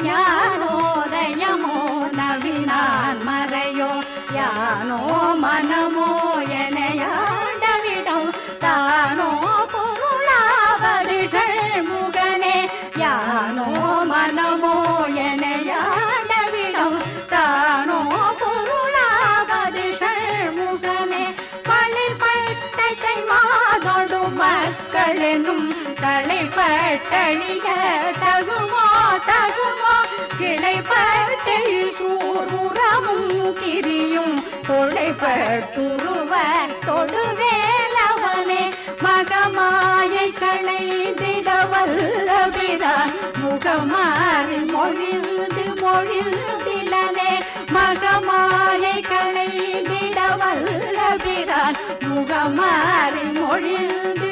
ஞானோதயமோ நவினான் மறையோ யானோ மனமோ எனையாண்டவிடம் தானோ பொருளாவது ஷண்முகனே யானோ மனமோ எனையாண்டவிடம் தானோ பொருளாவது ஷண்முகனே பழிப்பட்டை மாதொடு மக்களெனும் தலைப்பட்டழிய தகுமோ தகுமோ கிளைப்பட்டெழி சூர்முறமும் கிரியும் தொலைப்பட்டுருவ தொடுவேலவனே மகமாயை களைந்திடவல்லபிரான் முகமாறி மொழிந்திலனே மகமாயை களைந்திடவல்லபிரான் முகமாறி மொழிந்து